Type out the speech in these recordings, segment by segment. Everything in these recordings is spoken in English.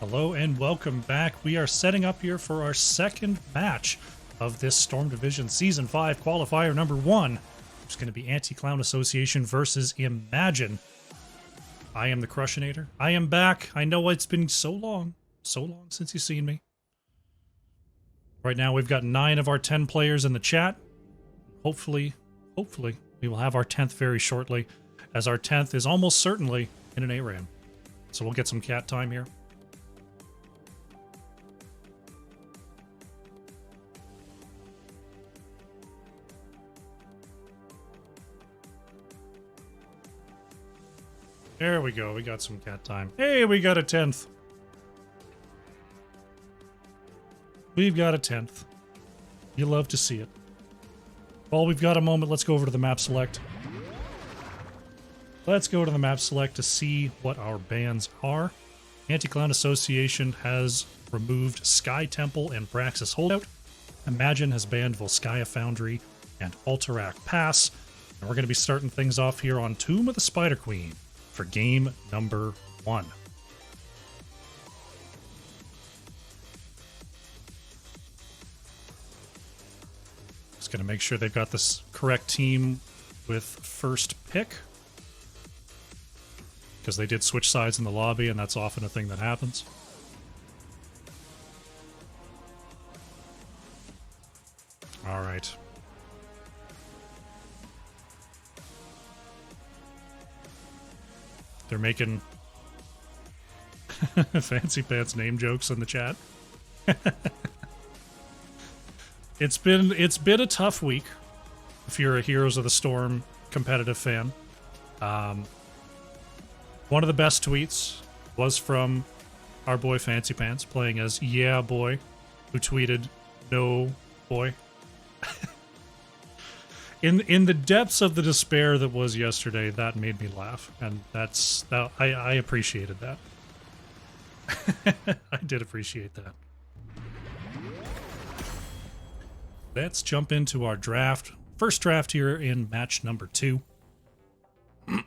Hello and welcome back. We are setting up here for our second match of this Storm Division Season 5 qualifier number 1. It's going to be Anti-Clown Association versus Imagine. I am the Crushinator. I am back. I know it's been so long since you've seen me. Right now we've got 9 of our 10 players in the chat. Hopefully, we will have our 10th very shortly, as our 10th is almost certainly in an ARAM. So we'll get some cat time here. There we go, we got some cat time. Hey, we got a 10th. We've got a 10th. You love to see it. Well, we've got a moment. Let's go over to the map select. Let's go to the map select to see what our bans are. Anti-Clown Association has removed Sky Temple and Braxis Holdout. Imagine has banned Volskaya Foundry and Alterac Pass. And we're going to be starting things off here on Tomb of the Spider Queen for game number 1. Just going to make sure they've got this correct team with first pick, because they did switch sides in the lobby, and that's often a thing that happens. All right. They're making fancy pants name jokes in the chat. It's been a tough week if you're a Heroes of the Storm competitive fan. One of the best tweets was from our boy Fancy Pants playing as Yeah Boy, who tweeted No Boy. In the depths of the despair that was yesterday, that made me laugh, and I appreciated that. I did appreciate that. Let's jump into our draft. First draft here in match number 2. I'm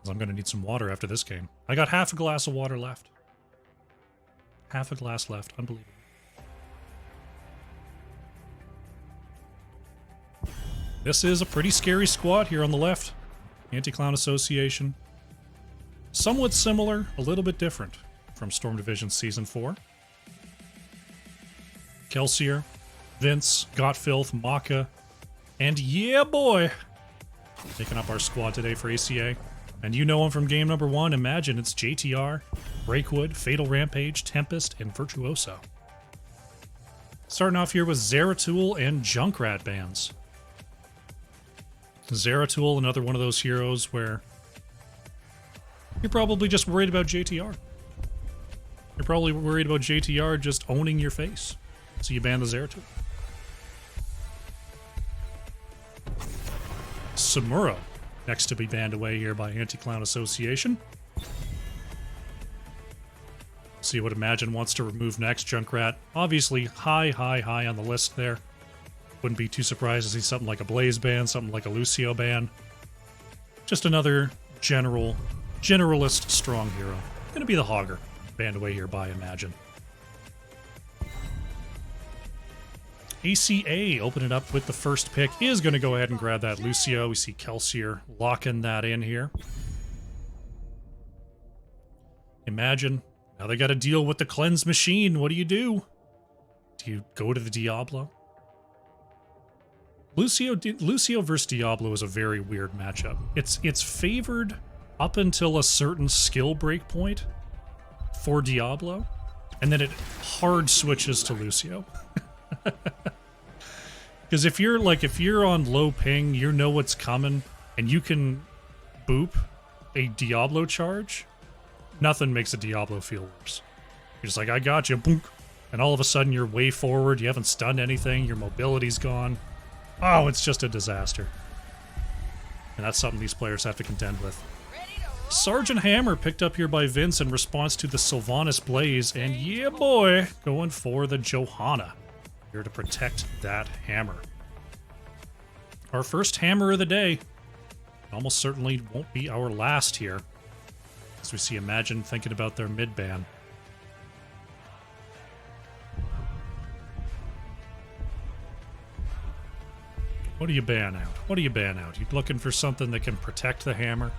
going to need some water after this game. I got half a glass of water left. Half a glass left. Unbelievable. This is a pretty scary squad here on the left. Anti-Clown Association. Somewhat similar, a little bit different from Storm Division Season 4. Kelsier, Vince, Gotfilth, Maka, and Yeah Boy taking up our squad today for ACA. And you know him from game number 1. Imagine it's JTR, Breakwood, Fatal Rampage, Tempest, and Virtuoso. Starting off here with Zeratul and Junkrat bans. Zeratul, another one of those heroes where you're probably just worried about JTR. You're probably worried about JTR just owning your face. So you ban the Zeratul. Samuro, next to be banned away here by Anti-Clown Association. See what Imagine wants to remove next. Junkrat, obviously high on the list there. Wouldn't be too surprised to see something like a Blaze ban, something like a Lucio ban. Just another generalist strong hero. Gonna be the Hogger, banned away here by Imagine. ACA, open it up with the first pick, is going to go ahead and grab that Lucio. We see Kelsier locking that in here. Imagine, now they got to deal with the Cleanse Machine. What do? Do you go to the Diablo? Lucio versus Diablo is a very weird matchup. It's favored up until a certain skill break point for Diablo, and then it hard switches to Lucio. Because if you're on low ping, you know what's coming, and you can boop a Diablo charge, nothing makes a Diablo feel worse. You're just like, I got you, boom, and all of a sudden you're way forward, you haven't stunned anything, your mobility's gone. Oh, it's just a disaster. And that's something these players have to contend with. Sergeant Hammer picked up here by Vince in response to the Sylvanas Blaze, and Yeah Boy going for the Johanna. Here to protect that hammer. Our first hammer of the day. Almost certainly won't be our last here. As we see Imagine thinking about their mid ban. What do you ban out? What do you ban out? You looking for something that can protect the hammer?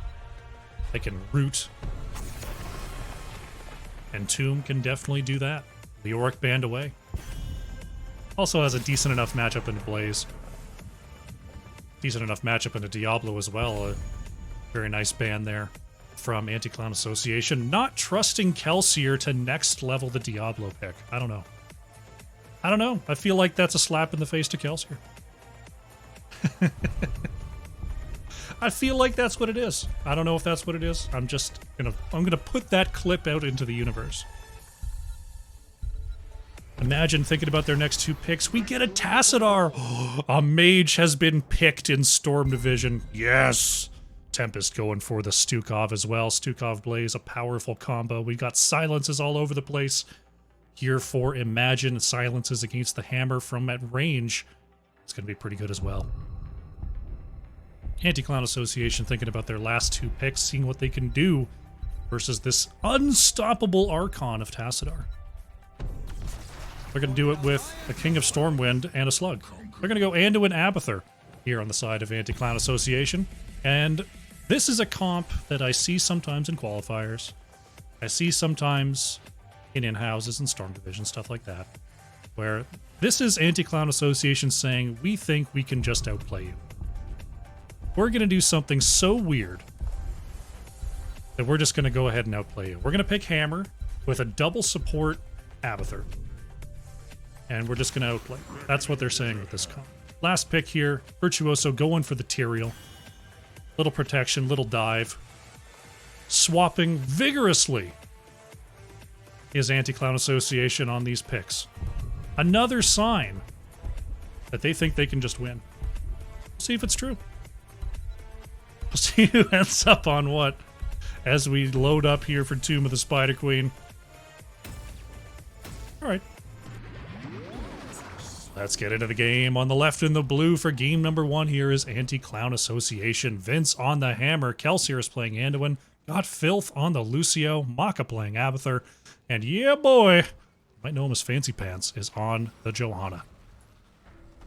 That can root? And Tomb can definitely do that. The Auric banned away. Also has a decent enough matchup into Blaze. Decent enough matchup into Diablo as well. A very nice ban there from Anti-Clown Association. Not trusting Kelsier to next level the Diablo pick. I don't know. I don't know. I feel like that's a slap in the face to Kelsier. I feel like that's what it is. I don't know if that's what it is. I'm gonna put that clip out into the universe. Imagine thinking about their next two picks. We get a Tassadar. A mage has been picked in Storm Division. Yes. Tempest going for the Stukov as well. Stukov Blaze, a powerful combo. We got silences all over the place here for Imagine. Silences against the hammer from at range. It's going to be pretty good as well. Anti-Clown Association thinking about their last two picks, seeing what they can do versus this unstoppable Archon of Tassadar. They're going to do it with a King of Stormwind and a Slug. They're going to go Anduin Abathur here on the side of Anti-Clown Association. And this is a comp that I see sometimes in qualifiers. I see sometimes in in-houses and Storm Division, stuff like that. Where this is Anti-Clown Association saying, we think we can just outplay you. We're going to do something so weird that we're just going to go ahead and outplay you. We're going to pick Hammer with a double support Abathur. And we're just going to outplay. That's what they're saying with this comp. Last pick here, Virtuoso going for the Tyrael. Little protection, little dive. Swapping vigorously is Anti-Clown Association on these picks. Another sign that they think they can just win. We'll see if it's true. We'll see who ends up on what as we load up here for Tomb of the Spider Queen. Alright. Let's get into the game. On the left in the blue for game number 1 here is Anti-Clown Association. Vince on the hammer. Kelsier is playing Anduin. Got Filth on the Lucio. Maka playing Abathur. And yeah, boy, might know him as Fancy Pants, is on the Johanna.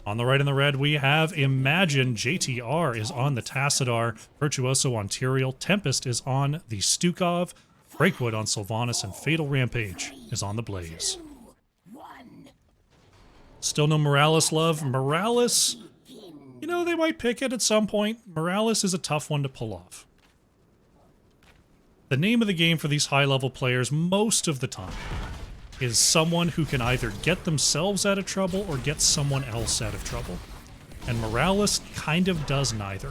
On the right in the red, we have Imagine. JTR is on the Tassadar. Virtuoso on Tyrael. Tempest is on the Stukov. Breakwood on Sylvanas. And Fatal Rampage is on the Blaze. Still no Morales love. Morales, you know, they might pick it at some point. Morales is a tough one to pull off. The name of the game for these high-level players most of the time is someone who can either get themselves out of trouble or get someone else out of trouble. And Morales kind of does neither,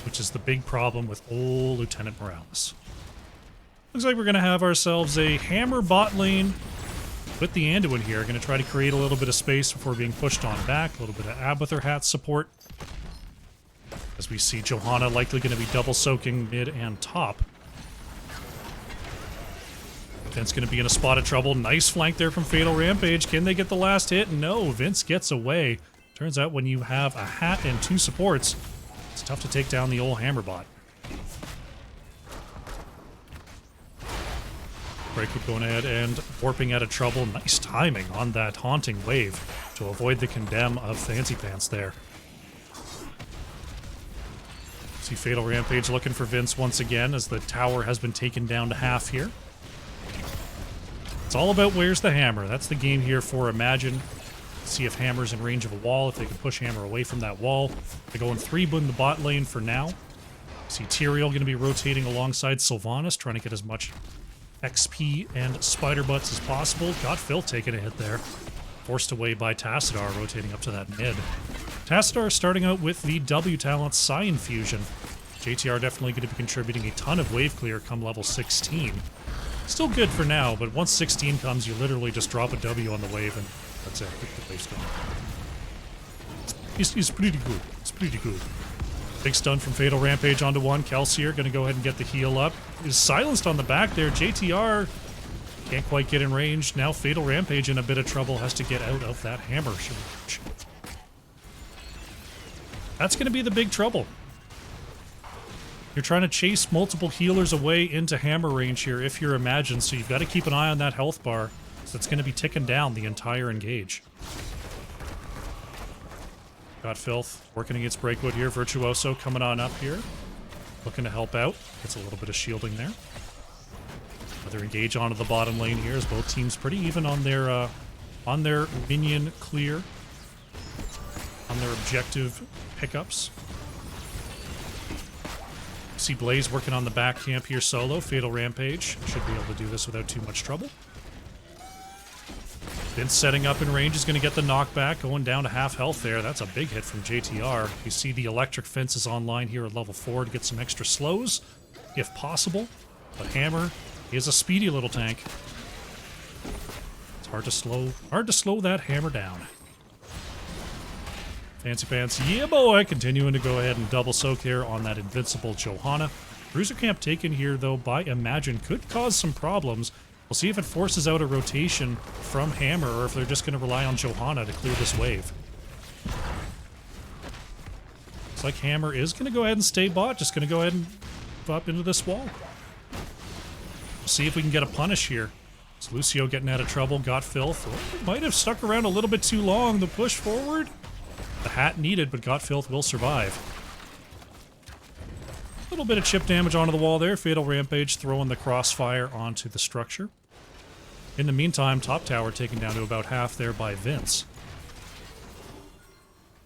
which is the big problem with old Lieutenant Morales. Looks like we're going to have ourselves a hammer bot lane with the Anduin here. Going to try to create a little bit of space before being pushed on back. A little bit of Abathur hat support. As we see Johanna likely going to be double soaking mid and top. Vince going to be in a spot of trouble. Nice flank there from Fatal Rampage. Can they get the last hit? No, Vince gets away. Turns out when you have a hat and 2 supports, it's tough to take down the old Hammerbot. Breakwood going ahead and warping out of trouble. Nice timing on that Haunting Wave to avoid the condemn of Fancy Pants there. See Fatal Rampage looking for Vince once again as the tower has been taken down to half here. It's all about where's the hammer. That's the game here for Imagine. See if Hammer's in range of a wall, if they can push Hammer away from that wall. They're going 3 in the bot lane for now. See Tyrael going to be rotating alongside Sylvanas, trying to get as much XP and spider butts as possible. Got Phil taking a hit there. Forced away by Tassadar, rotating up to that mid. Tassadar starting out with the W talent Psi Infusion. JTR definitely going to be contributing a ton of wave clear come level 16. Still good for now, but once 16 comes, you literally just drop a W on the wave and that's it. The wave's gone. He's pretty good. It's pretty good. Big stun from Fatal Rampage onto 1. Kelsier going to go ahead and get the heal up. Is silenced on the back there. JTR can't quite get in range. Now Fatal Rampage in a bit of trouble. Has to get out of that hammer charge. That's going to be the big trouble. You're trying to chase multiple healers away into hammer range here if you're Imagine, so you've got to keep an eye on that health bar. So it's going to be ticking down the entire engage. Got Filth working against Breakwood here. Virtuoso coming on up here. Looking to help out. Gets a little bit of shielding there. Another engage onto the bottom lane here as both teams pretty even on their minion clear. On their objective pickups. See Blaze working on the back camp here solo. Fatal Rampage. Should be able to do this without too much trouble. Vince setting up in range is going to get the knockback. Going down to half health there. That's a big hit from JTR. You see the electric fence is online here at level 4 to get some extra slows, if possible. But Hammer is a speedy little tank. It's hard to slow that Hammer down. Fancy Pants, yeah boy, continuing to go ahead and double soak here on that invincible Johanna. Bruiser camp taken here though by Imagine could cause some problems. We'll see if it forces out a rotation from Hammer or if they're just going to rely on Johanna to clear this wave. Looks like Hammer is going to go ahead and stay bot, just going to go ahead and up into this wall. We'll see if we can get a punish here. It's Lucio getting out of trouble, got Filth. Oh, might have stuck around a little bit too long. The push forward. The hat needed, but Got Filth will survive. A little bit of chip damage onto the wall there. Fatal Rampage throwing the crossfire onto the structure. In the meantime, top tower taken down to about half there by Vince.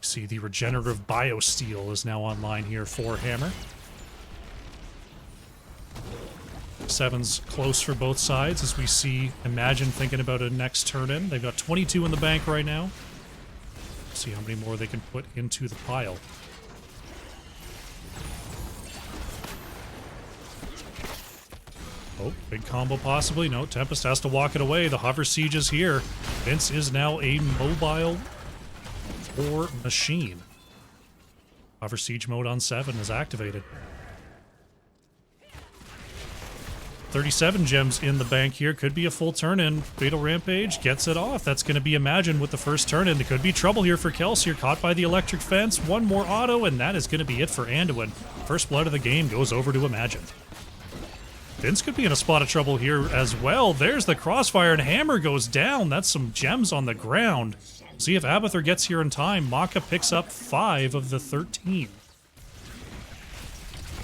See the regenerative biosteel is now online here for Hammer. Seven's close for both sides as we see Imagine thinking about a next turn in. They've got 22 in the bank right now. See how many more they can put into the pile. Oh, big combo possibly. No, Tempest has to walk it away. The hover siege is here. Vince is now a mobile war machine. Hover siege mode on 7 is activated. 37 gems in the bank here. Could be a full turn-in. Fatal Rampage gets it off. That's going to be Imagine with the first turn-in. There could be trouble here for Kelsier. Caught by the electric fence. One more auto, and that is going to be it for Anduin. First blood of the game goes over to Imagine. Vince could be in a spot of trouble here as well. There's the crossfire, and Hammer goes down. That's some gems on the ground. See if Abathur gets here in time. Maka picks up 5 of the 13.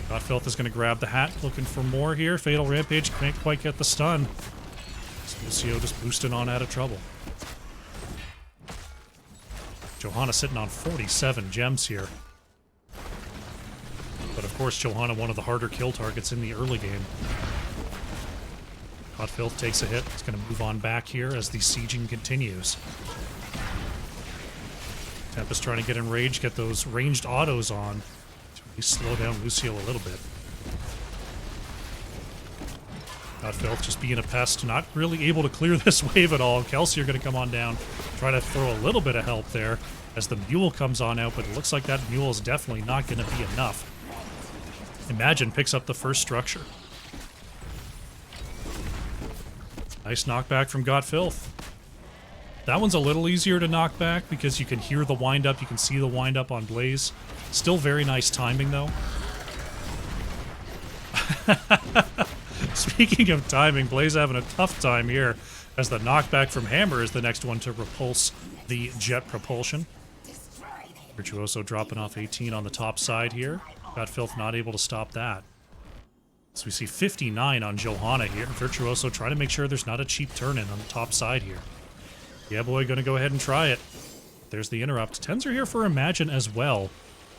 Godfilth is going to grab the hat, looking for more here. Fatal Rampage can't quite get the stun. Lucio just boosting on out of trouble. Johanna sitting on 47 gems here. But of course, Johanna one of the harder kill targets in the early game. Godfilth takes a hit. It's going to move on back here as the sieging continues. Tempest trying to get in rage, get those ranged autos on. Slow down Lucio a little bit. Godfilth just being a pest, not really able to clear this wave at all. Kelsey are going to come on down, try to throw a little bit of help there as the mule comes on out, but it looks like that mule is definitely not going to be enough. Imagine picks up the first structure. Nice knockback from Godfilth. That one's a little easier to knock back because you can hear the wind-up, you can see the wind-up on Blaze. Still very nice timing, though. Speaking of timing, Blaze having a tough time here as the knockback from Hammer is the next one to repulse the jet propulsion. Virtuoso dropping off 18 on the top side here. Godfilth not able to stop that. So we see 59 on Johanna here. Virtuoso trying to make sure there's not a cheap turn-in on the top side here. Yeah, boy, gonna go ahead and try it. There's the interrupt. 10s are here for Imagine as well.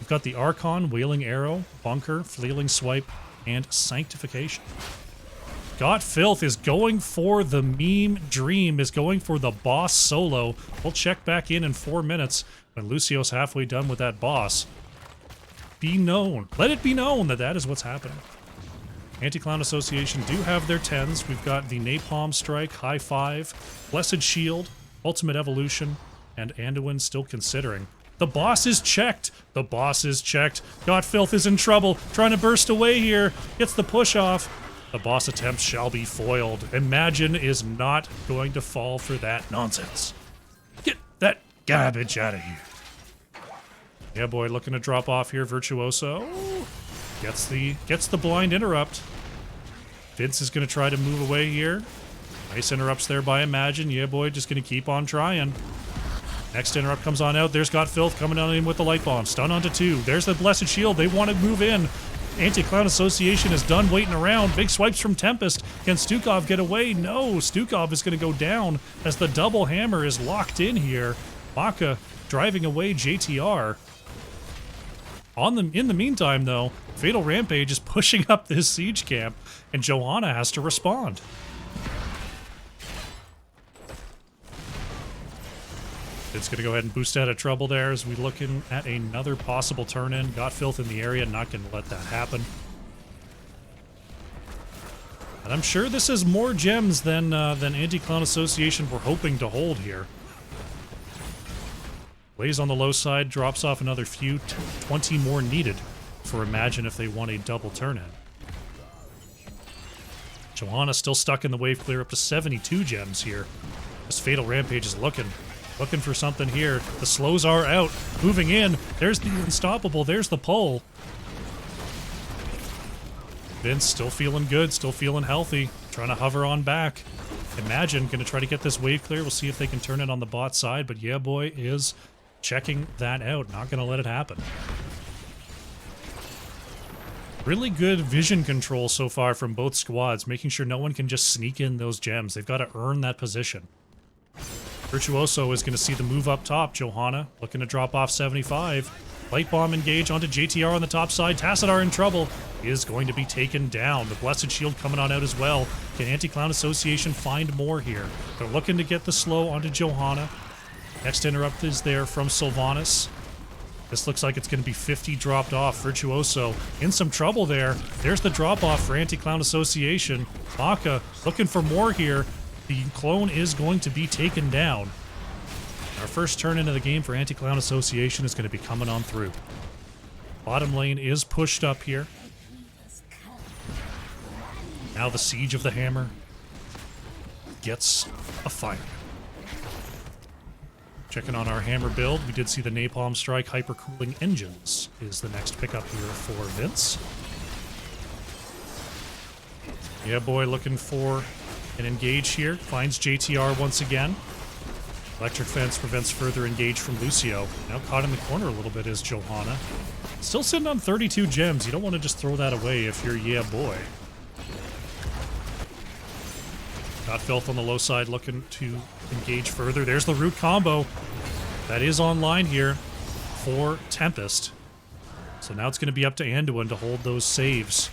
We've got the Archon, Wailing Arrow, Bunker, Flailing Swipe, and Sanctification. Godfilth is going for the meme dream, is going for the boss solo. We'll check back in 4 minutes when Lucio's halfway done with that boss. Be known. Let it be known that that is what's happening. Anti-Clown Association do have their 10s. We've got the Napalm Strike, High Five, Blessed Shield, Ultimate Evolution, and Anduin still considering. The boss is checked. The boss is checked. Godfilth is in trouble, trying to burst away here. Gets the push off. The boss attempt shall be foiled. Imagine is not going to fall for that nonsense. Get that garbage out of here. Yeah, boy, looking to drop off here. Virtuoso Gets the blind interrupt. Vince is going to try to move away here. Nice interrupts there by Imagine. Yeah, boy, just going to keep on trying. Next interrupt comes on out. There's Got Filth coming on in with the Light Bomb. Stun onto 2. There's the Blessed Shield. They want to move in. Anti-Clown Association is done waiting around. Big swipes from Tempest. Can Stukov get away? No, Stukov is going to go down as the double hammer is locked in here. Maka driving away JTR. In the meantime, though, Fatal Rampage is pushing up this siege camp, and Johanna has to respond. It's going to go ahead and boost out of trouble there as we looking at another possible turn-in. Got Filth in the area, not going to let that happen. And I'm sure this is more gems than Anti-Clown Association were hoping to hold here. Blaze on the low side, drops off another few, 20 more needed for Imagine if they want a double turn-in. Johanna still stuck in the wave clear, up to 72 gems here. This Fatal Rampage is looking for something here. The slows are out, moving in. There's the Unstoppable, there's the pull. Vince still feeling good, still feeling healthy, trying to hover on back. Imagine gonna try to get this wave clear. We'll see if they can turn it on the bot side, but yeah, boy is checking that out. Not gonna let it happen. Really good vision control so far from both squads, making sure no one can just sneak in those gems. They've got to earn that position. Virtuoso is going to see the move up top. Johanna looking to drop off 75. Light Bomb engage onto JTR on the top side. Tassadar in trouble. He is going to be taken down. The Blessed Shield coming on out as well. Can Anti-Clown Association find more here? They're looking to get the slow onto Johanna. Next interrupt is there from Sylvanas. This looks like it's going to be 50 dropped off. Virtuoso in some trouble there. There's the drop off for Anti-Clown Association. Maka looking for more here. The clone is going to be taken down. Our first turn into the game for Anti-Clown Association is going to be coming on through. Bottom lane is pushed up here. Now the Siege of the Hammer gets a fire. Checking on our hammer build, we did see the Napalm Strike Hypercooling Engines is the next pickup here for Vince. Yeah, boy, looking for an engage here. Finds JTR once again. Electric Fence prevents further engage from Lucio. Now caught in the corner a little bit is Johanna. Still sitting on 32 gems. You don't want to just throw that away if you're yeah, boy. Got Filth on the low side looking to engage further. There's the root combo. That is online here for Tempest. So now it's going to be up to Anduin to hold those saves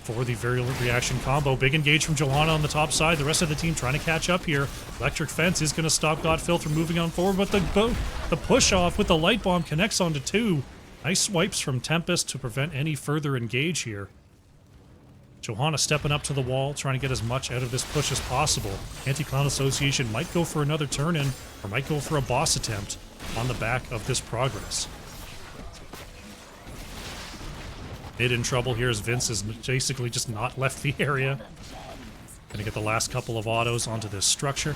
for the Virulent Reaction combo. Big engage from Johanna on the top side. The rest of the team trying to catch up here. Electric Fence is going to stop Got Filth from moving on forward, but the push off with the Light Bomb connects onto 2. Nice swipes from Tempest to prevent any further engage here. Johanna stepping up to the wall, trying to get as much out of this push as possible. Anti-Clown Association might go for another turn-in, or might go for a boss attempt on the back of this progress. Mid in trouble here as Vince has basically just not left the area. Gonna get the last couple of autos onto this structure.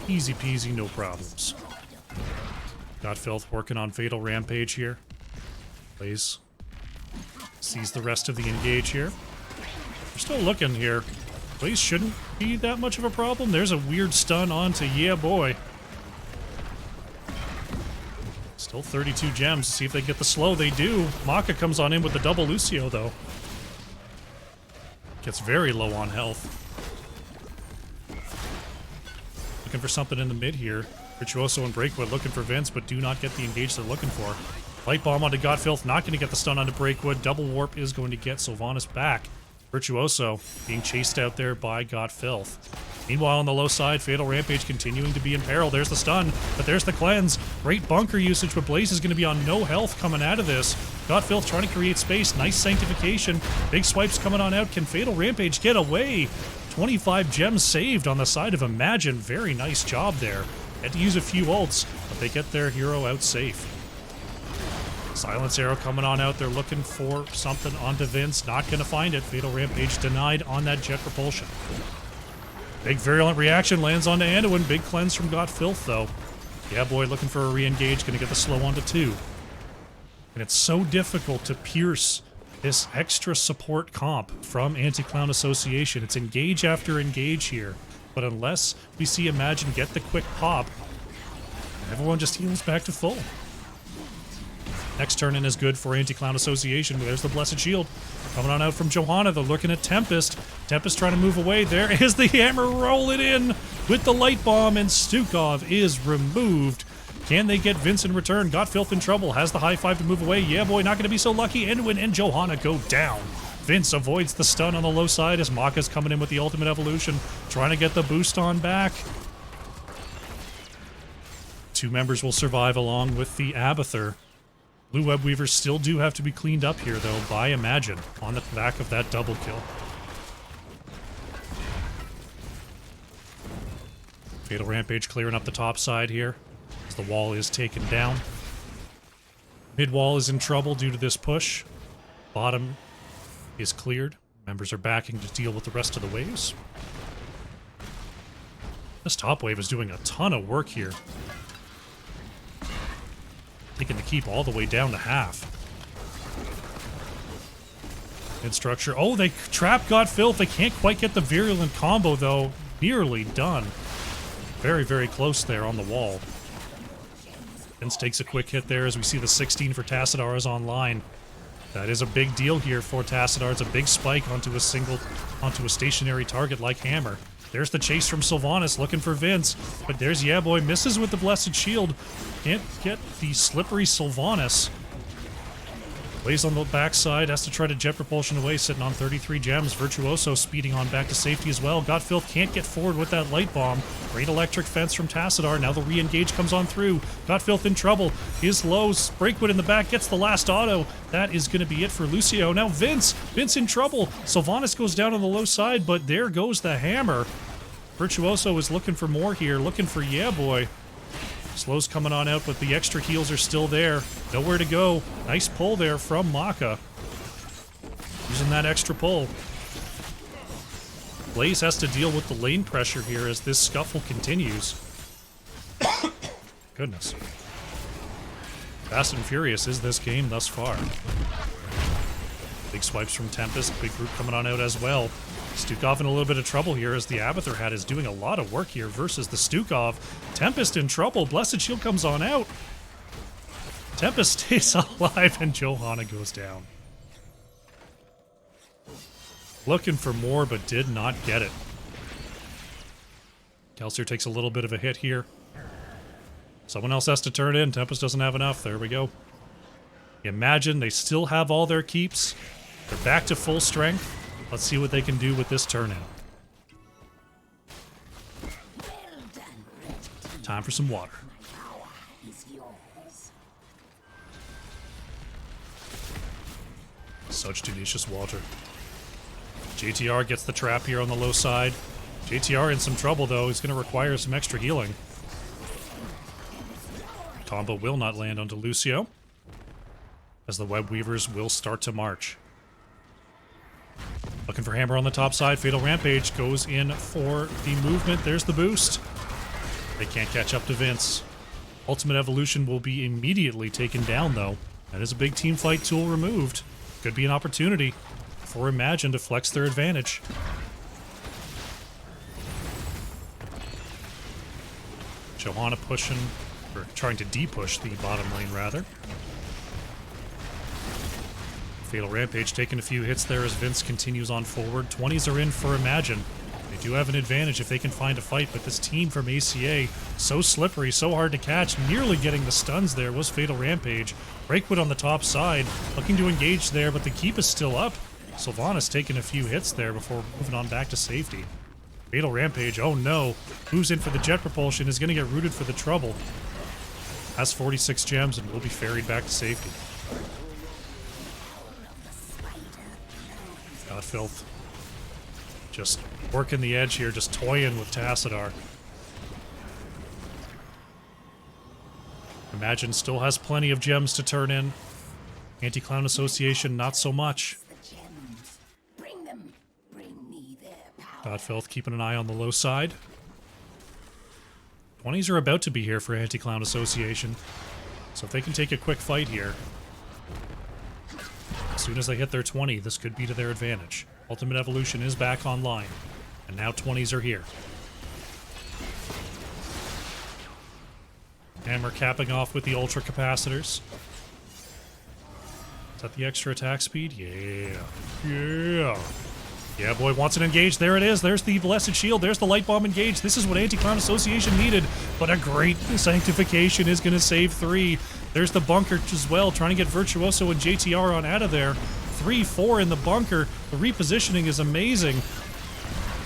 Easy peasy, no problems. Got Filth working on Fatal Rampage here. Plays. Sees the rest of the engage here. We're still looking here. Blaze shouldn't be that much of a problem. There's a weird stun onto yeah boy. Still 32 gems to see if they get the slow. They do. Maka comes on in with the double Lucio though. Gets very low on health. Looking for something in the mid here. Virtuoso and Breakwood looking for Vince, but do not get the engage they're looking for. Light Bomb onto Got Filth, not going to get the stun onto Breakwood. Double Warp is going to get Sylvanas back. Virtuoso being chased out there by Got Filth. Meanwhile, on the low side, Fatal Rampage continuing to be in peril. There's the stun, but there's the cleanse. Great bunker usage, but Blaze is going to be on no health coming out of this. Got Filth trying to create space. Nice sanctification. Big swipes coming on out. Can Fatal Rampage get away? 25 gems saved on the side of Imagine. Very nice job there. Had to use a few ults, but they get their hero out safe. Silence Arrow coming on out. They're looking for something onto Vince. Not going to find it. Fatal Rampage denied on that jet propulsion. Big Virulent Reaction lands onto Anduin. Big cleanse from Got Filth, though. Yeah, boy, looking for a re-engage. Going to get the slow onto 2. And it's so difficult to pierce this extra support comp from Anti-Clown Association. It's engage after engage here. But unless we see Imagine get the quick pop, everyone just heals back to full. Next turn in is good for Anti-Clown Association. There's the Blessed Shield. Coming on out from Johanna. They're looking at Tempest. Tempest trying to move away. There is the hammer rolling in with the light bomb, and Stukov is removed. Can they get Vince in return? Got Filth in trouble. Has the high five to move away. Yeah, boy, not going to be so lucky. Edwin and Johanna go down. Vince avoids the stun on the low side as Maka's coming in with the ultimate evolution, trying to get the boost on back. Two members will survive along with the Abathur. Blue Web Weavers still do have to be cleaned up here, though, by Imagine on the back of that double kill. Fatal Rampage clearing up the top side here as the wall is taken down. Mid wall is in trouble due to this push. Bottom is cleared. Members are backing to deal with the rest of the waves. This top wave is doing a ton of work here. Taking the keep all the way down to half. Mid structure. Oh, they trap got Filth. They can't quite get the virulent combo, though. Nearly done. Very, very close there on the wall. Vince takes a quick hit there as we see the 16 for Tassadar is online. That is a big deal here for Tassadar. It's a big spike onto a stationary target like Hammer. There's the chase from Sylvanas looking for Vince, but there's Yeah Boy, misses with the Blessed Shield. Can't get the slippery Sylvanas. Lays on the backside, has to try to jet propulsion away, sitting on 33 gems. Virtuoso speeding on back to safety as well. Got Filth, can't get forward with that light bomb. Great electric fence from Tassadar. Now the re-engage comes on through. Got Filth in trouble. Is low. Breakwood in the back, gets the last auto. That is going to be it for Lucio. Now Vince in trouble. Sylvanas goes down on the low side, but there goes the hammer. Virtuoso is looking for more here, looking for Yeah Boy. Slow's coming on out, but the extra heals are still there. Nowhere to go. Nice pull there from Maka. Using that extra pull. Blaze has to deal with the lane pressure here as this scuffle continues. Goodness. Fast and Furious is this game thus far. Big swipes from Tempest. Big group coming on out as well. Stukov in a little bit of trouble here as the Abathur hat is doing a lot of work here versus the Stukov. Tempest in trouble. Blessed Shield comes on out. Tempest stays alive and Johanna goes down. Looking for more but did not get it. Kelsier takes a little bit of a hit here. Someone else has to turn in. Tempest doesn't have enough. There we go. Imagine they still have all their keeps. They're back to full strength. Let's see what they can do with this turn in. Time for some water. Such delicious water. JTR gets the trap here on the low side. JTR in some trouble though. He's going to require some extra healing. Combo will not land onto Lucio, as the Web Weavers will start to march. Looking for Hammer on the top side. Fatal Rampage goes in for the movement. There's the boost. They can't catch up to Vince. Ultimate Evolution will be immediately taken down, though. That is a big team fight tool removed. Could be an opportunity for Imagine to flex their advantage. Johanna pushing, or trying to de-push the bottom lane, rather. Fatal Rampage taking a few hits there as Vince continues on forward. 20s are in for Imagine. They do have an advantage if they can find a fight, but this team from ACA, so slippery, so hard to catch. Nearly getting the stuns there was Fatal Rampage. Breakwood on the top side, looking to engage there, but the keep is still up. Sylvanas taking a few hits there before moving on back to safety. Fatal Rampage, oh no. Moves in for the jet propulsion, is going to get rooted for the trouble. Has 46 gems and will be ferried back to safety. Got Filth. Just working the edge here, just toying with Tassadar. Imagine still has plenty of gems to turn in. Anti-Clown Association, not so much. Got Filth keeping an eye on the low side. 20s are about to be here for Anti-Clown Association. So if they can take a quick fight here. As soon as they hit their 20, this could be to their advantage. Ultimate Evolution is back online, and now 20s are here. Hammer capping off with the Ultra Capacitors. Is that the extra attack speed? Yeah. Yeah. Yeah, boy, wants it engaged. There it is. There's the Blessed Shield. There's the Light Bomb engaged. This is what Anti-Clown Association needed, but a great Sanctification is going to save 3. There's the bunker as well, trying to get Virtuoso and JTR on out of there. 3-4 in the bunker. The repositioning is amazing.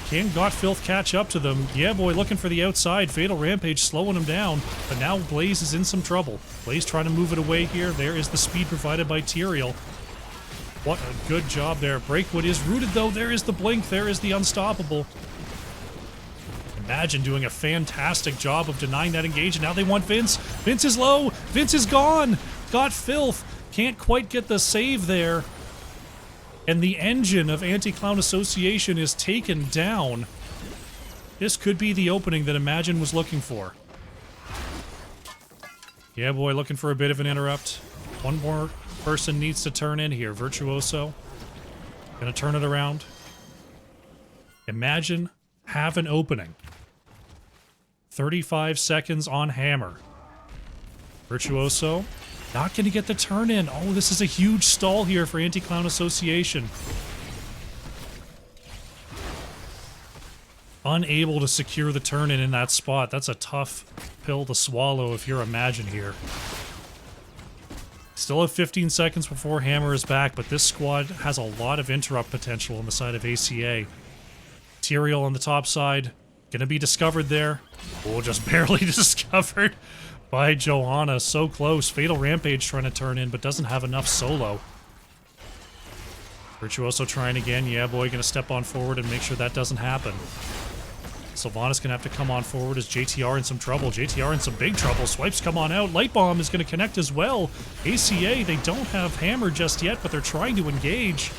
Can Gotfilth catch up to them? Yeah, boy, looking for the outside. Fatal Rampage slowing him down, but now Blaze is in some trouble. Blaze trying to move it away here. There is the speed provided by Tyrael. What a good job there. Breakwood is rooted, though. There is the blink. There is the unstoppable. Imagine doing a fantastic job of denying that engage, and now they want Vince. Vince is low. Vince is gone. Gotfilth can't quite get the save there. And the engine of Anti-Clown Association is taken down. This could be the opening that Imagine was looking for. Yeah, boy, looking for a bit of an interrupt. One more person needs to turn in here. Virtuoso. Gonna turn it around. Imagine have an opening. 35 seconds on Hammer. Virtuoso. Not going to get the turn in. Oh, this is a huge stall here for Anti-Clown Association. Unable to secure the turn in that spot. That's a tough pill to swallow if you're Imagine here. Still have 15 seconds before Hammer is back, but this squad has a lot of interrupt potential on the side of ACA. Tyrael on the top side. Gonna be discovered there. Oh, just barely discovered by Johanna. So close. Fatal Rampage trying to turn in, but doesn't have enough solo. Virtuoso trying again. Yeah, boy, gonna step on forward and make sure that doesn't happen. Sylvanas gonna have to come on forward as JTR in some trouble. JTR in some big trouble. Swipes come on out. Light Bomb is gonna connect as well. ACA, they don't have Hammer just yet, but they're trying to engage.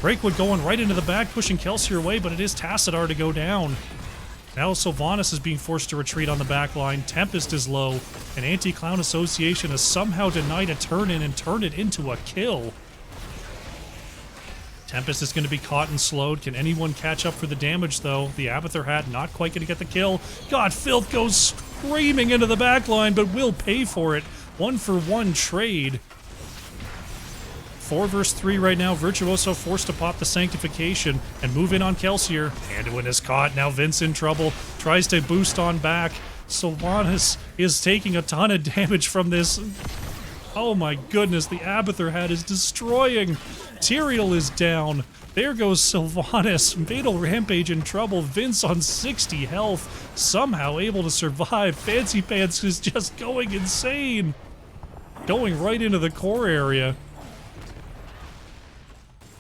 Breakwood going right into the back, pushing Kelsier away, but it is Tassadar to go down. Now Sylvanas is being forced to retreat on the back line. Tempest is low, and Anti-Clown Association has somehow denied a turn-in and turned it into a kill. Tempest is going to be caught and slowed. Can anyone catch up for the damage, though? The Abathur Hat not quite going to get the kill. Gotfilth goes screaming into the back line, but will pay for it. 1-for-1 trade. 4 versus 3 right now. Virtuoso forced to pop the Sanctification and move in on Kelsier. Anduin is caught. Now Vince in trouble. Tries to boost on back. Sylvanas is taking a ton of damage from this. Oh my goodness, the Abathur Hat is destroying. Tyrael is down. There goes Sylvanas. Fatal Rampage in trouble. Vince on 60 health. Somehow able to survive. Fancy Pants is just going insane. Going right into the core area.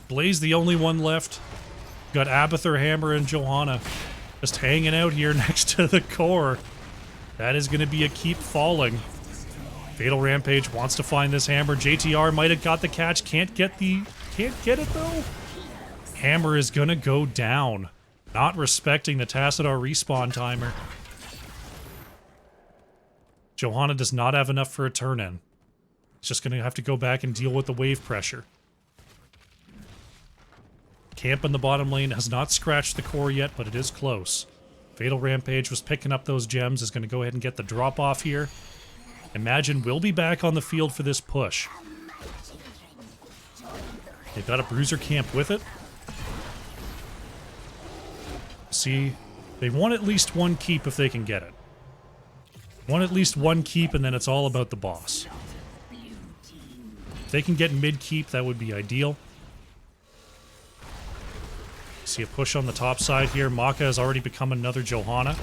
Blaze the only one left. Got Abathur, Hammer, and Johanna just hanging out here next to the core. That is going to be a keep falling. Fatal Rampage wants to find this Hammer. JTR might have got the catch. Can't get it though. Hammer is going to go down. Not respecting the Tassadar respawn timer. Johanna does not have enough for a turn-in. It's just going to have to go back and deal with the wave pressure. Camp in the bottom lane has not scratched the core yet, but it is close. Fatal Rampage was picking up those gems, is going to go ahead and get the drop-off here. Imagine we'll be back on the field for this push. They've got a Bruiser camp with it. See, they want at least one keep if they can get it. Want at least one keep, and then it's all about the boss. If they can get mid-keep, that would be ideal. See a push on the top side here. Maka has already become another Johanna.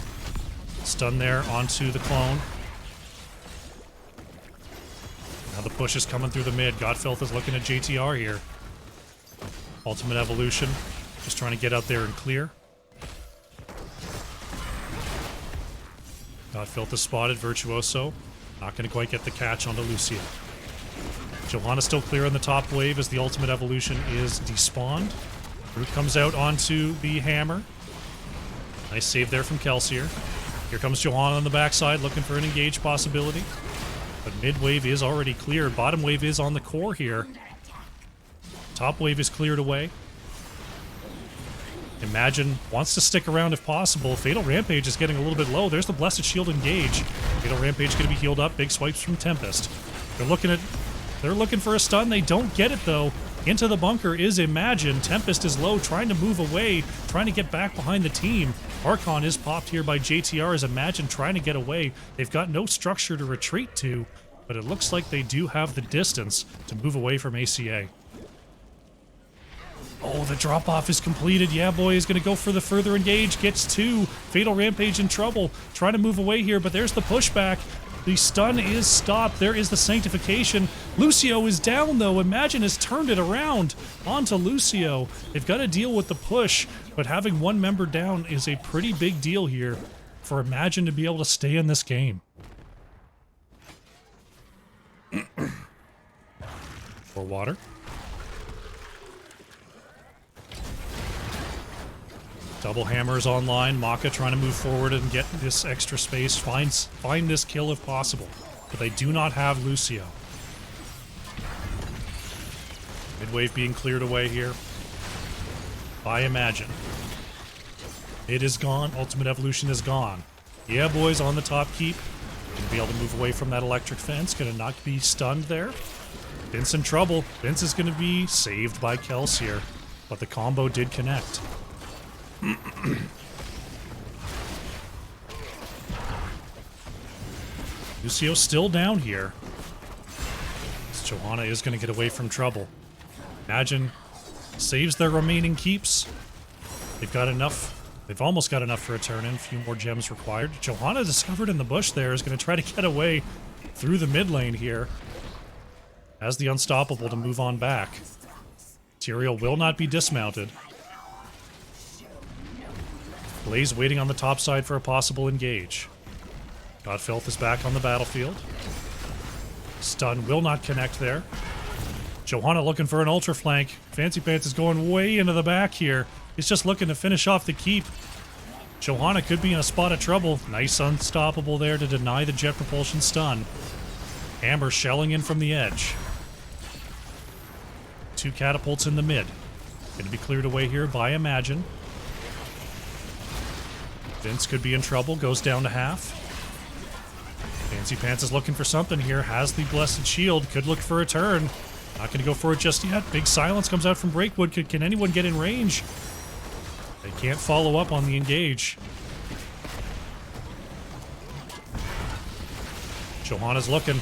Stun there onto the clone. Now the push is coming through the mid. Gotfilth is looking at JTR here. Ultimate Evolution. Just trying to get out there and clear. Gotfilth is spotted. Virtuoso. Not going to quite get the catch onto Lucia. Johanna still clear on the top wave as the Ultimate Evolution is despawned. Root comes out onto the Hammer. Nice save there from Kelsier. Here comes Johanna on the backside looking for an engage possibility. But mid wave is already cleared. Bottom wave is on the core here. Top wave is cleared away. Imagine wants to stick around if possible. Fatal Rampage is getting a little bit low. There's the Blessed Shield engage. Fatal Rampage going to be healed up. Big swipes from Tempest. They're looking for a stun. They don't get it though. Into the bunker is Imagine. Tempest is low, trying to move away, trying to get back behind the team. Archon is popped here by JTR as Imagine trying to get away. They've got no structure to retreat to, but it looks like they do have the distance to move away from ACA. Oh, the drop-off is completed. Yeah, boy is going to go for the further engage. Gets two. Fatal Rampage in trouble. Trying to move away here, but there's the pushback. The stun is stopped. There is the Sanctification. Lucio is down, though. Imagine has turned it around onto Lucio. They've got to deal with the push, but having one member down is a pretty big deal here for Imagine to be able to stay in this game. For water. Double hammers online. Maka trying to move forward and get this extra space. Find this kill if possible. But they do not have Lucio. Midwave being cleared away here by Imagine. It is gone. Ultimate Evolution is gone. Yeah, boys, on the top keep. Gonna be able to move away from that electric fence. Gonna not be stunned there. Vince in trouble. Vince is gonna be saved by Kelsier. But the combo did connect. Lucio still down here. Johanna is going to get away from trouble. Imagine saves their remaining keeps. They've got enough. They've almost got enough for a turn in. A few more gems required. Johanna, discovered in the bush there, is going to try to get away through the mid lane here. As the Unstoppable to move on back. Tyrael will not be dismounted. Blaze waiting on the top side for a possible engage. Godfilth is back on the battlefield. Stun will not connect there. Johanna looking for an ultra flank. Fancy Pants is going way into the back here. He's just looking to finish off the keep. Johanna could be in a spot of trouble. Nice Unstoppable there to deny the jet propulsion stun. Hammer shelling in from the edge. Two catapults in the mid. Going to be cleared away here by Imagine. Vince could be in trouble, goes down to half. Fancy Pants is looking for something here, has the Blessed Shield, could look for a turn. Not going to go for it just yet. Big silence comes out from Breakwood. Can anyone get in range? They can't follow up on the engage. Johanna's looking.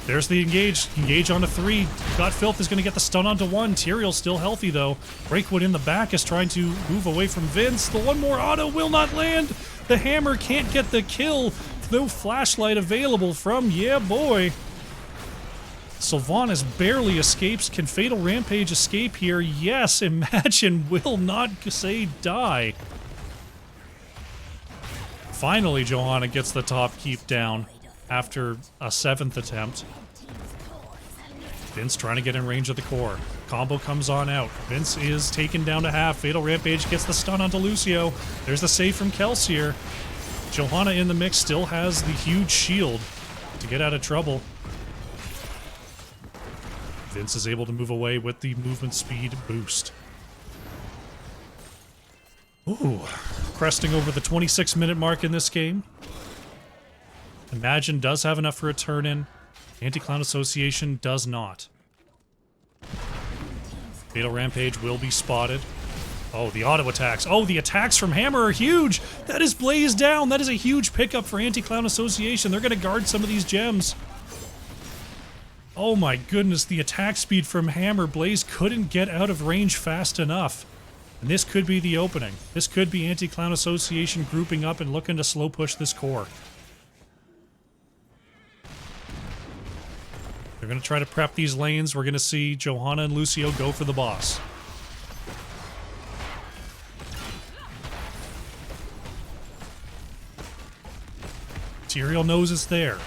There's the engage. Engage onto 3. Godfilth is going to get the stun onto 1. Tyrael's still healthy, though. Breakwood in the back is trying to move away from Vince. The one more auto will not land. The hammer can't get the kill. No flashlight available from Yeah Boy. Sylvanas barely escapes. Can Fatal Rampage escape here? Yes. Imagine will not say die. Finally, Johanna gets the top keep down after a 7th attempt. Vince trying to get in range of the core. Combo comes on out. Vince is taken down to half. Fatal Rampage gets the stun onto Lucio. There's the save from Kelsier. Johanna in the mix still has the huge shield to get out of trouble. Vince is able to move away with the movement speed boost. Ooh, cresting over the 26-minute mark in this game. Imagine does have enough for a turn-in. Anti-Clown Association does not. Fatal Rampage will be spotted. Oh, the auto attacks. Oh, the attacks from Hammer are huge! That is Blaze down! That is a huge pickup for Anti-Clown Association. They're going to guard some of these gems. Oh my goodness, the attack speed from Hammer. Blaze couldn't get out of range fast enough. And this could be the opening. This could be Anti-Clown Association grouping up and looking to slow push this core. They're going to try to prep these lanes. We're going to see Johanna and Lucio go for the boss. Tyrael knows it's there.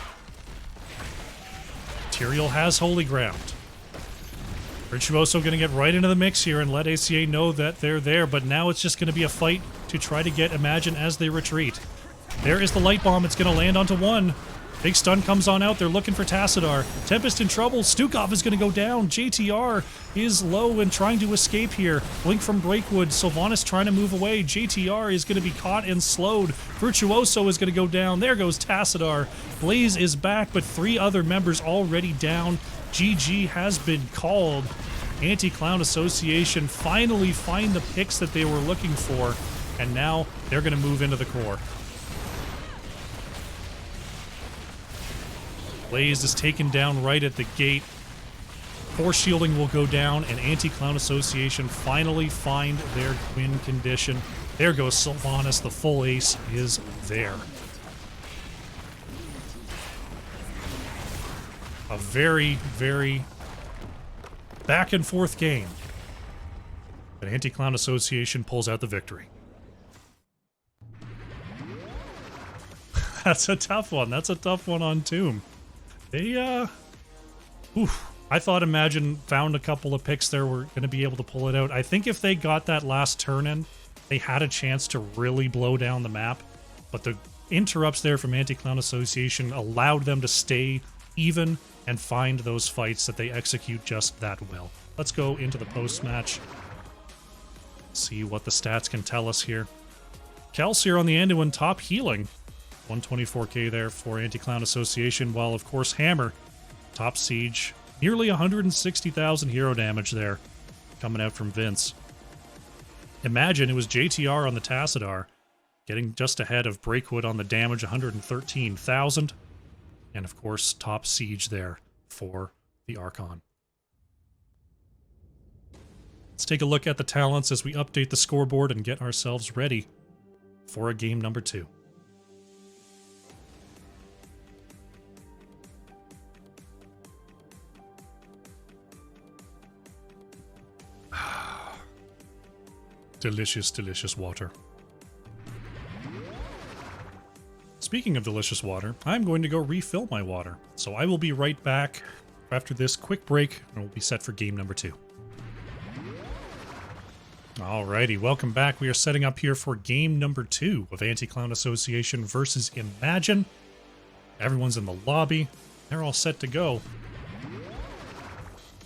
Tyrael has Holy Ground. Virtuoso going to get right into the mix here and let ACA know that they're there, but now it's just going to be a fight to try to get Imagine as they retreat. There is the light bomb. It's going to land onto 1. Big stun comes on out. They're looking for Tassadar. Tempest in trouble. Stukov is going to go down. JTR is low and trying to escape here. Blink from Breakwood. Sylvanas trying to move away. JTR is going to be caught and slowed. Virtuoso is going to go down. There goes Tassadar. Blaze is back, but 3 other members already down. GG has been called. Anti-Clown Association finally find the picks that they were looking for, and now they're going to move into the core. Blaze is taken down right at the gate. Core shielding will go down, and Anti-Clown Association finally find their win condition. There goes Sylvanas. The full ace is there. A very, very back and forth game. But Anti-Clown Association pulls out the victory. That's a tough one. That's a tough one on Tomb. They, I thought Imagine found a couple of picks there were going to be able to pull it out. I think if they got that last turn in, they had a chance to really blow down the map. But the interrupts there from Anti-Clown Association allowed them to stay even and find those fights that they execute just that well. Let's go into the post-match. See what the stats can tell us here. Kelsier on the Anduin top healing. 124k there for Anti-Clown Association, while of course Hammer, top siege, nearly 160,000 hero damage there, coming out from Vince. Imagine it was JTR on the Tassadar, getting just ahead of Breakwood on the damage, 113,000, and of course top siege there for the Archon. Let's take a look at the talents as we update the scoreboard and get ourselves ready for a game number 2. Delicious, delicious water. Speaking of delicious water, I'm going to go refill my water. So I will be right back after this quick break, and we'll be set for game number 2. Alrighty, welcome back. We are setting up here for game number 2 of Anti-Clown Association versus Imagine. Everyone's in the lobby. They're all set to go.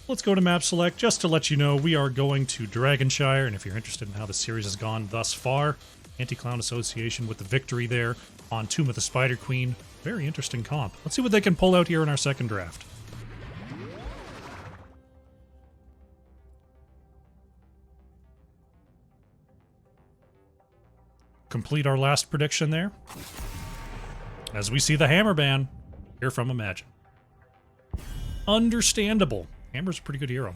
Let's go to map select. Just to let you know, we are going to Dragonshire, and if you're interested in how the series has gone thus far, Anti-Clown Association with the victory there on Tomb of the Spider Queen. Very interesting comp. Let's see what they can pull out here in our second draft. Complete our last prediction there. As we see the Hammer ban here from Imagine. Understandable. Hammer's a pretty good hero.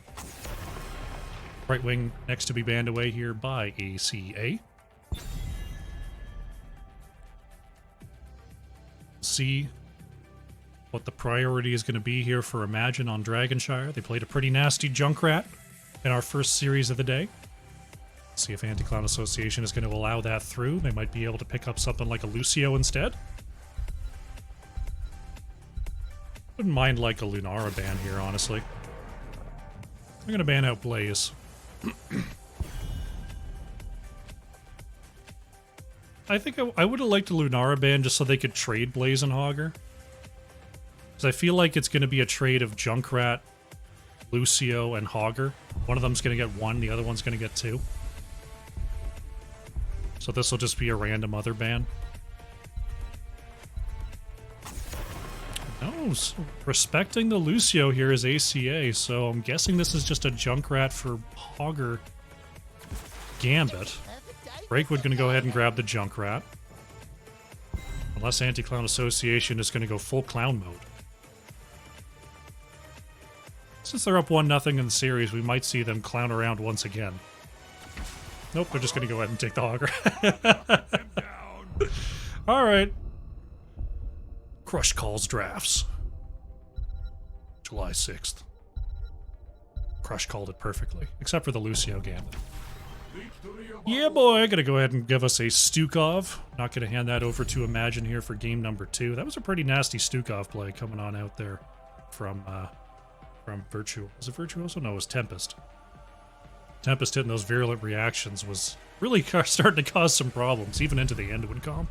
Right wing next to be banned away here by ACA. See what the priority is going to be here for Imagine on Dragonshire. They played a pretty nasty Junkrat in our first series of the day. See if Anti-Clown Association is going to allow that through. They might be able to pick up something like a Lucio instead. Wouldn't mind like a Lunara ban here, honestly. I'm going to ban out Blaze. I think I would have liked a Lunara ban just so they could trade Blaze and Hogger. Because I feel like it's going to be a trade of Junkrat, Lucio, and Hogger. One of them's going to get 1, the other one's going to get 2. So this will just be a random other ban. No, respecting the Lucio here is ACA, so I'm guessing this is just a Junkrat for Hogger Gambit. Breakwood going to go ahead and grab the Junkrat. Unless Anti-Clown Association is going to go full clown mode. Since they're up 1-0 in the series, we might see them clown around once again. Nope, they're just going to go ahead and take the Hogger. Alright. Crush calls drafts. July 6th. Crush called it perfectly, except for the Lucio Gambit. Yeah, boy, gonna go ahead and give us a Stukov. Not gonna hand that over to Imagine here for game number 2. That was a pretty nasty Stukov play coming on out there from Virtual. Was it Virtuoso? No, it was Tempest. Tempest hitting those virulent reactions was really starting to cause some problems, even into the Anduin comp.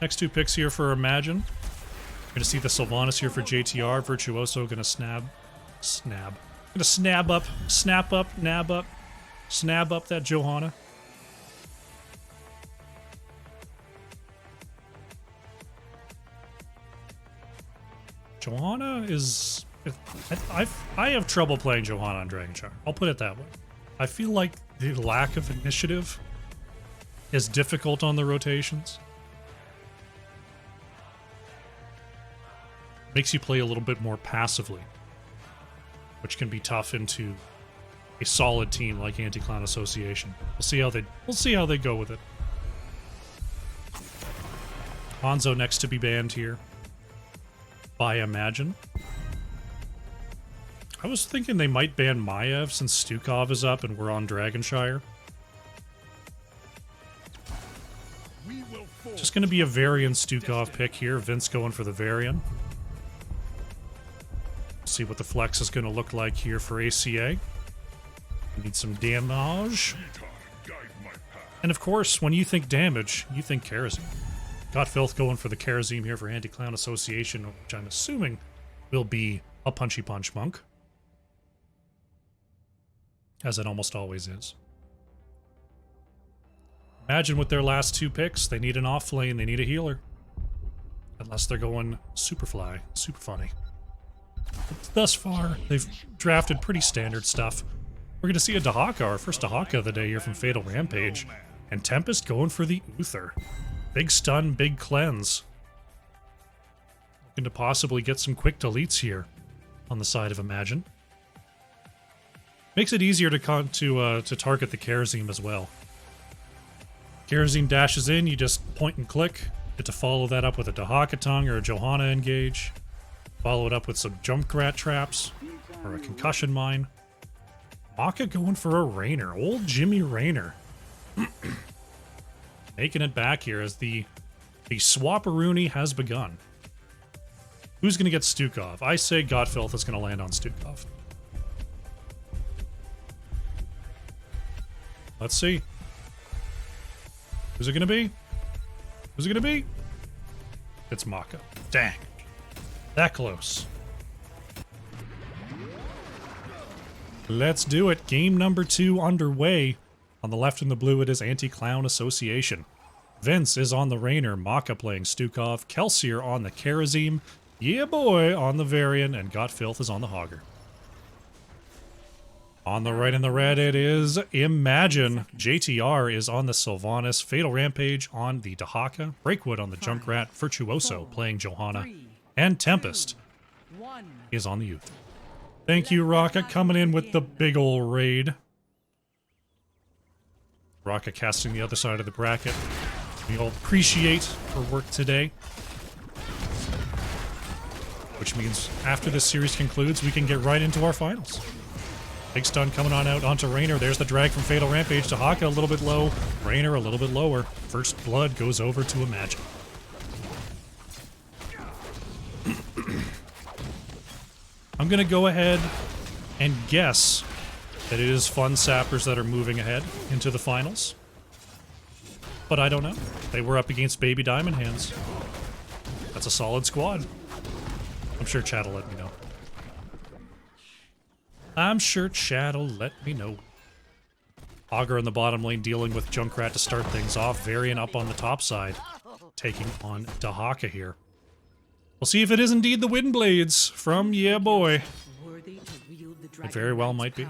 Next two picks here for Imagine. We're gonna see the Sylvanas here for JTR. Virtuoso gonna snap up, snap up that Johanna. Johanna is... I have trouble playing Johanna on Dragon Charm. I'll put it that way. I feel like the lack of initiative is difficult on the rotations. Makes you play a little bit more passively, which can be tough into a solid team like Anti-Clown Association. We'll see how they go with it. Hanzo next to be banned here by Imagine. I was thinking they might ban Maiev since Stukov is up and we're on Dragonshire. Just going to be a Varian Stukov pick here. Vince going for the Varian. See what the flex is going to look like here for ACA. Need some damage. And of course, when you think damage, you think Karazim. Got Filth going for the Karazim here for Anti-Clown Association, which I'm assuming will be a Punchy Punch Monk. As it almost always is. Imagine with their last two picks, they need an off lane, they need a healer. Unless they're going Superfly, super funny. But thus far, they've drafted pretty standard stuff. We're going to see a Dahaka, our first Dahaka of the day here from Fatal Rampage. And Tempest going for the Uther. Big stun, big cleanse. Looking to possibly get some quick deletes here on the side of Imagine. Makes it easier to target the Karazim as well. Karazim dashes in, you just point and click. Get to follow that up with a Dahaka Tongue or a Johanna engage. Follow it up with some Junkrat traps or a Concussion Mine. Maka going for a Rainer. Old Jimmy Rainer. Making it back here as the Swapperoonie has begun. Who's going to get Stukov? I say Godfilth is going to land on Stukov. Let's see. Who's it going to be? Who's it going to be? It's Maka. Dang. That close. Let's do it. Game number 2 underway. On the left in the blue, it is Anti-Clown Association. Vince is on the Rainer, Maka playing Stukov, Kelsier on the Karazim, yeah boy on the Varian, and Godfilth is on the Hogger. On the right in the red, it is Imagine. JTR is on the Sylvanas, Fatal Rampage on the Dahaka, Breakwood on the Junkrat, Virtuoso playing Johanna, and Tempest is on the Youth. Thank you, Rocket, coming in with the big ol' raid. Rocket casting the other side of the bracket. We all appreciate her work today. Which means after this series concludes, we can get right into our finals. Big stun coming on out onto Rainer. There's the drag from Fatal Rampage to Haka, a little bit low. Rainer a little bit lower. First blood goes over to Imagine. I'm going to go ahead and guess that it is Fun Sappers that are moving ahead into the finals. But I don't know. They were up against Baby Diamond Hands. That's a solid squad. I'm sure Chad will let me know. I'm sure Chad will let me know. Augur in the bottom lane dealing with Junkrat to start things off. Varian up on the top side, taking on Dahaka here. We'll see if it is indeed the Windblades from Yeah Boy. It very well might be.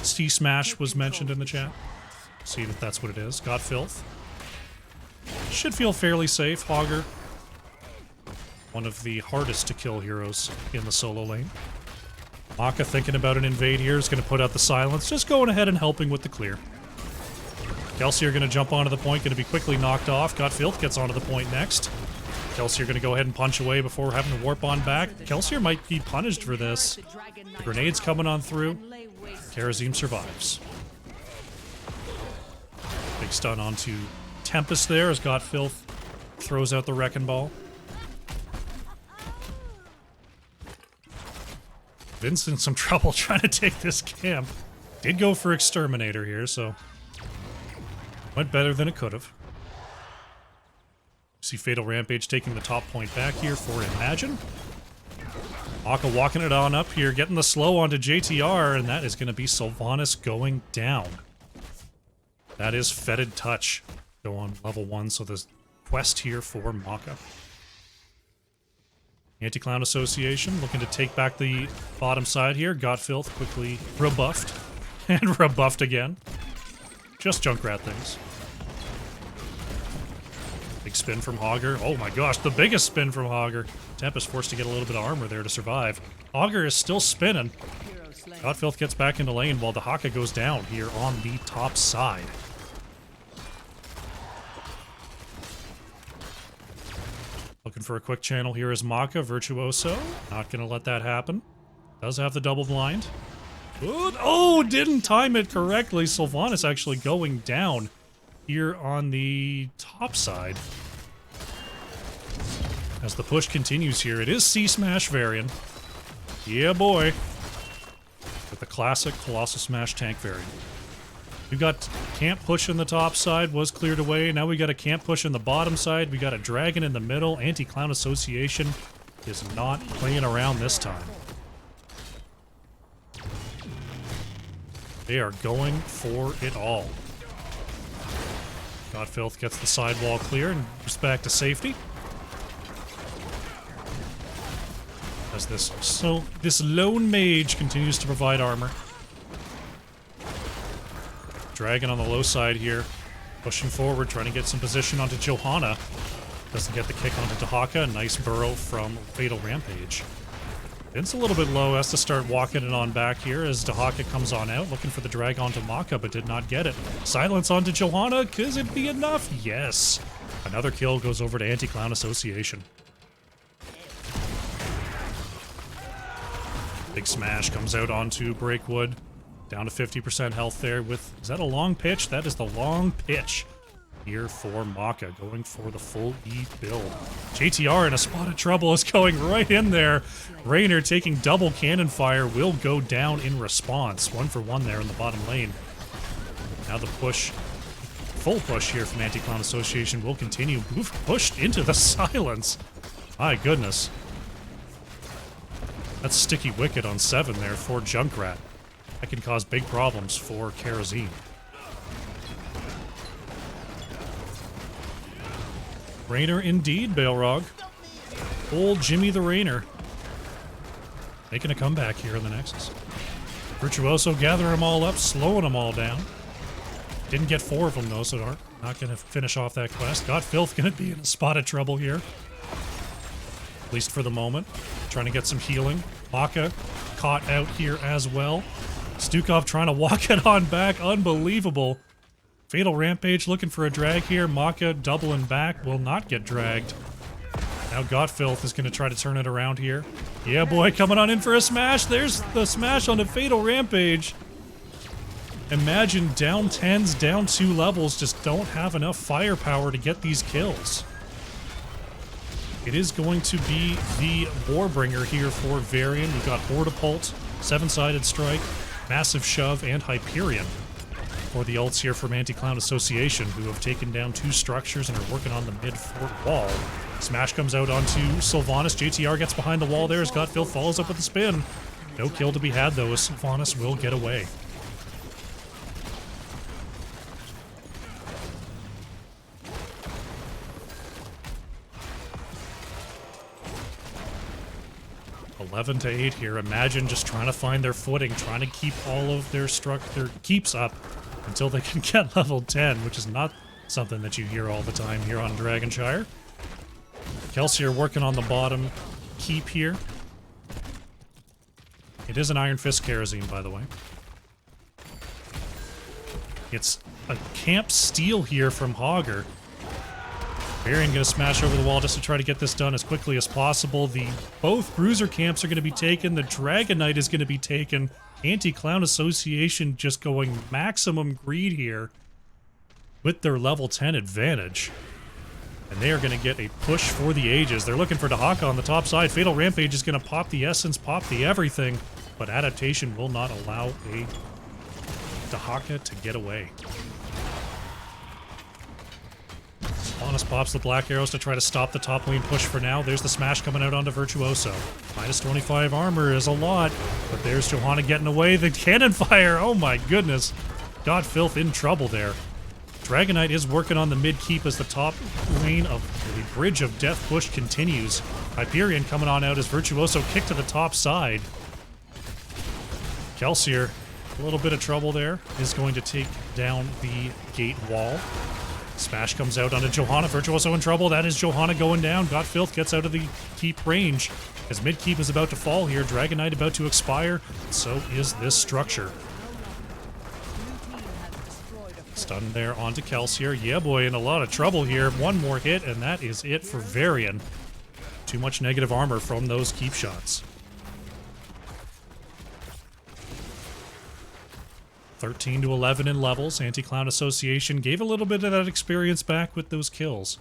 C-Smash was mentioned in the chat. See if that's what it is. Got Filth. Should feel fairly safe. Augur. One of the hardest to kill heroes in the solo lane. Maka thinking about an invade here. Is going to put out the silence. Just going ahead and helping with the clear. Kelsier going to jump onto the point. Going to be quickly knocked off. Got Filth gets onto the point next. Kelsier going to go ahead and punch away before having to warp on back. Kelsier might be punished for this. The grenade's coming on through. Karazim survives. Big stun onto Tempest there as Godfilth throws out the Wrecking Ball. Vince in some trouble trying to take this camp. Did go for Exterminator here, so went better than it could have. See Fatal Rampage taking the top point back here for Imagine. Aka walking it on up here, getting the slow onto JTR, and that is going to be Sylvanas going down. That is Fetid Touch. Go on level 1, so there's quest here for Maka. Anti-Clown Association looking to take back the bottom side here. Godfilth quickly rebuffed. And rebuffed again. Just Junkrat things. Big spin from Hogger. Oh my gosh, the biggest spin from Hogger. Tempest forced to get a little bit of armor there to survive. Hogger is still spinning. Godfilth gets back into lane while the Haka goes down here on the top side. Looking for a quick channel here is Maka. Virtuoso. Not going to let that happen. Does have the double blind. Good. Oh, didn't time it correctly. Sylvanas actually going down here on the top side. As the push continues here, it is C-Smash variant. Yeah, boy. With the classic Colossal Smash tank variant. We got camp push in the top side, was cleared away. Now we got a camp push in the bottom side. We got a dragon in the middle. Anti-Clown Association is not playing around this time. They are going for it all. Godfilth gets the sidewall clear and moves back to safety. As this lone mage continues to provide armor. Dragon on the low side here, pushing forward, trying to get some position onto Johanna. Doesn't get the kick onto Dahaka. Nice burrow from Fatal Rampage. Vince a little bit low, has to start walking it on back here as Dahaka comes on out, looking for the drag onto Maka, but did not get it. Silence onto Johanna, could it be enough? Yes. Another kill goes over to Anti-Clown Association. Big smash comes out onto Breakwood. Down to 50% health there with... Is that a long pitch? That is the long pitch here for Maka, going for the full E build. JTR in a spot of trouble is going right in there. Raynor taking double cannon fire will go down in response. 1 for 1 there in the bottom lane. Now the push, full push here from Anti-Clown Association will continue. Move pushed into the silence. My goodness. That's Sticky Wicket on 7 there for Junkrat. That can cause big problems for Kerosene. Raynor indeed, Balrog. Old Jimmy the Raynor. Making a comeback here in the Nexus. Virtuoso gathering them all up, slowing them all down. Didn't get 4 of them though, so not going to finish off that quest. Godfilth going to be in a spot of trouble here. At least for the moment. Trying to get some healing. Maka caught out here as well. Stukov trying to walk it on back. Unbelievable. Fatal Rampage looking for a drag here. Maka doubling back. Will not get dragged. Now Godfilth is going to try to turn it around here. Yeah, boy, coming on in for a smash. There's the smash on the Fatal Rampage. Imagine down 10s, down 2 levels, just don't have enough firepower to get these kills. It is going to be the Warbringer here for Varian. We've got Hortipult, 7-sided strike, Massive Shove, and Hyperion for the ults here from Anti-Clown Association, who have taken down 2 structures and are working on the mid-fort wall. Smash comes out onto Sylvanas. JTR gets behind the wall there as Godfilth follows up with a spin. No kill to be had, though, as Sylvanas will get away. $11 to 8 here. Imagine just trying to find their footing, trying to keep all of their keeps up until they can get level 10, which is not something that you hear all the time here on Dragonshire. Kelsier working on the bottom keep here. It is an Iron Fist Kerosene, by the way. It's a camp steal here from Hogger. Varian going to smash over the wall just to try to get this done as quickly as possible. Both bruiser camps are going to be taken. The Dragon Knight is going to be taken. Anti-Clown Association just going maximum greed here with their level 10 advantage. And they are going to get a push for the ages. They're looking for Dahaka on the top side. Fatal Rampage is going to pop the essence, pop the everything, but Adaptation will not allow a Dahaka to get away. Honest pops the black arrows to try to stop the top lane push for now. There's the smash coming out onto Virtuoso. Minus 25 armor is a lot, but there's Johanna getting away. The cannon fire, oh my goodness. Got Filth in trouble there. Dragonite is working on the mid keep as the top lane of the Bridge of Death push continues. Hyperion coming on out as Virtuoso kicked to the top side. Kelsier, a little bit of trouble there, is going to take down the gate wall. Smash comes out onto Johanna. Virtuoso in trouble. That is Johanna going down. Got Filth gets out of the keep range. As mid keep is about to fall here, Dragonite about to expire. So is this structure. Stun there onto Kelsier. Yeah, boy, in a lot of trouble here. One more hit, and that is it for Varian. Too much negative armor from those keep shots. 13 to 11 in levels. Anti-Clown Association gave a little bit of that experience back with those kills,